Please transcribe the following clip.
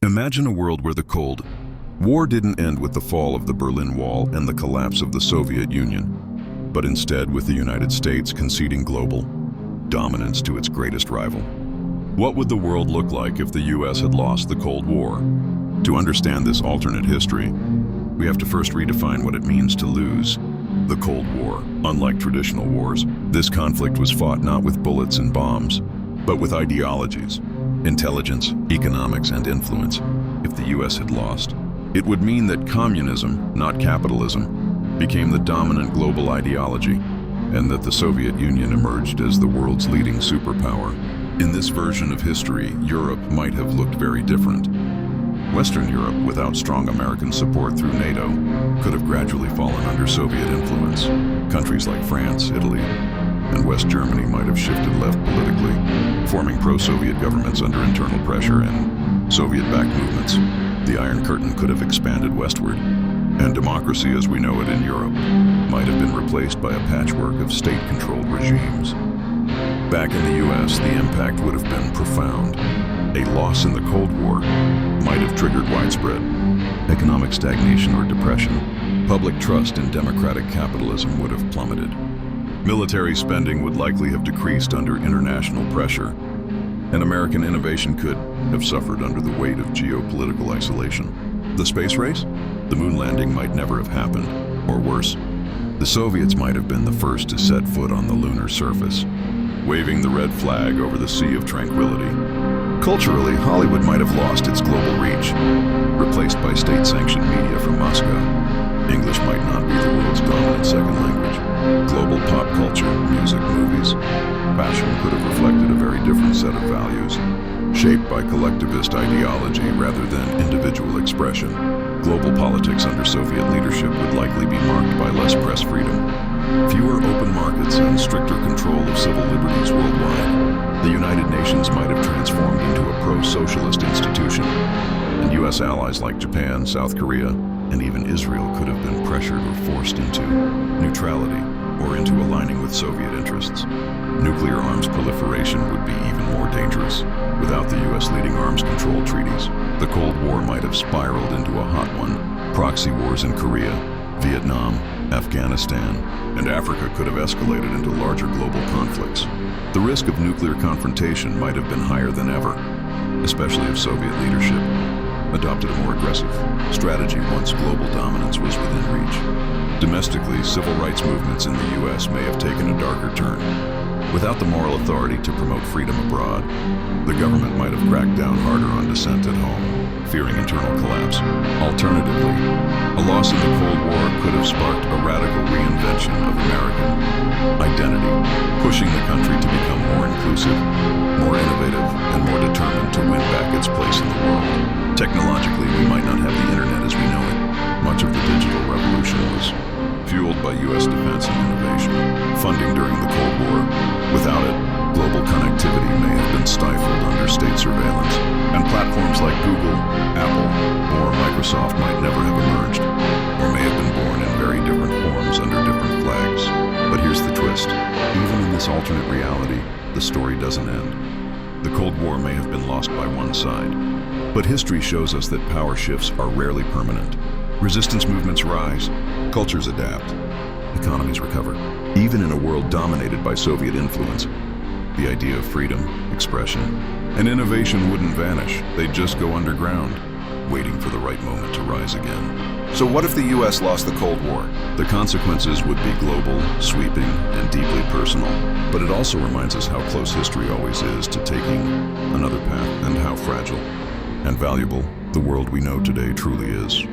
Imagine a world where the Cold War didn't end with the fall of the Berlin Wall and the collapse of the Soviet Union, but instead with the United States conceding global dominance to its greatest rival. What would the world look like if the U.S. had lost the Cold War? To understand this alternate history, we have to first redefine what it means to lose the Cold War. Unlike traditional wars, this conflict was fought not with bullets and bombs, but with ideologies, intelligence, economics, and influence. If the U.S. had lost, it would mean that communism, not capitalism, became the dominant global ideology, and that the Soviet Union emerged as the world's leading superpower. In this version of history, Europe might have looked very different. Western Europe, without strong American support through NATO, could have gradually fallen under Soviet influence. Countries like France, Italy, and West Germany might have shifted left politically, forming pro-Soviet governments under internal pressure and Soviet-backed movements. The Iron Curtain could have expanded westward, and democracy as we know it in Europe might have been replaced by a patchwork of state-controlled regimes. Back in the U.S., the impact would have been profound. A loss in the Cold War might have triggered widespread economic stagnation or depression. Public trust in democratic capitalism would have plummeted. Military spending would likely have decreased under international pressure, and American innovation could have suffered under the weight of geopolitical isolation. The space race? The moon landing might never have happened, or worse, the Soviets might have been the first to set foot on the lunar surface, waving the red flag over the Sea of Tranquility. Culturally, Hollywood might have lost its global reach, replaced by state-sanctioned media from Moscow. English might not be the world's dominant second language. Global pop culture, music, movies, fashion could have reflected a very different set of values, shaped by collectivist ideology rather than individual expression. Global politics under Soviet leadership would likely be marked by less press freedom, fewer open markets, and stricter control of civil liberties worldwide. The United Nations might have transformed into a pro-socialist institution, and U.S. allies like Japan, South Korea, and even Israel could have been pressured or forced into neutrality or into aligning with Soviet interests. Nuclear arms proliferation would be even more dangerous without the U.S. leading arms control treaties. The Cold War might have spiraled into a hot one. Proxy wars in Korea, Vietnam, Afghanistan, and Africa could have escalated into larger global conflicts. The risk of nuclear confrontation might have been higher than ever, especially if Soviet leadership adopted a more aggressive strategy once global dominance was within reach. Domestically, civil rights movements in the U.S. may have taken a darker turn. Without the moral authority to promote freedom abroad, the government might have cracked down harder on dissent at home, fearing internal collapse. Alternatively, a loss in the Cold War could have sparked a radical reinvention of American identity, pushing the country to become more inclusive, more innovative, and more determined to win back its place in the world. Technologically, we might not have the internet as we know it. Much of the digital revolution was fueled by U.S. defense and innovation. Funding during the Cold War. Without it, global connectivity may have been stifled under state surveillance, and platforms like Google, Apple, or Microsoft might never have emerged, or may have been born in very different forms under different flags. But here's the twist. Even in this alternate reality, the story doesn't end. The Cold War may have been lost by one side, but history shows us that power shifts are rarely permanent. Resistance movements rise, cultures adapt, economies recover. Even in a world dominated by Soviet influence, the idea of freedom, expression, and innovation wouldn't vanish. They'd just go underground, waiting for the right moment to rise again. So what if the U.S. lost the Cold War? The consequences would be global, sweeping, and deeply personal. But it also reminds us how close history always is to taking another path, and how fragile and valuable the world we know today truly is.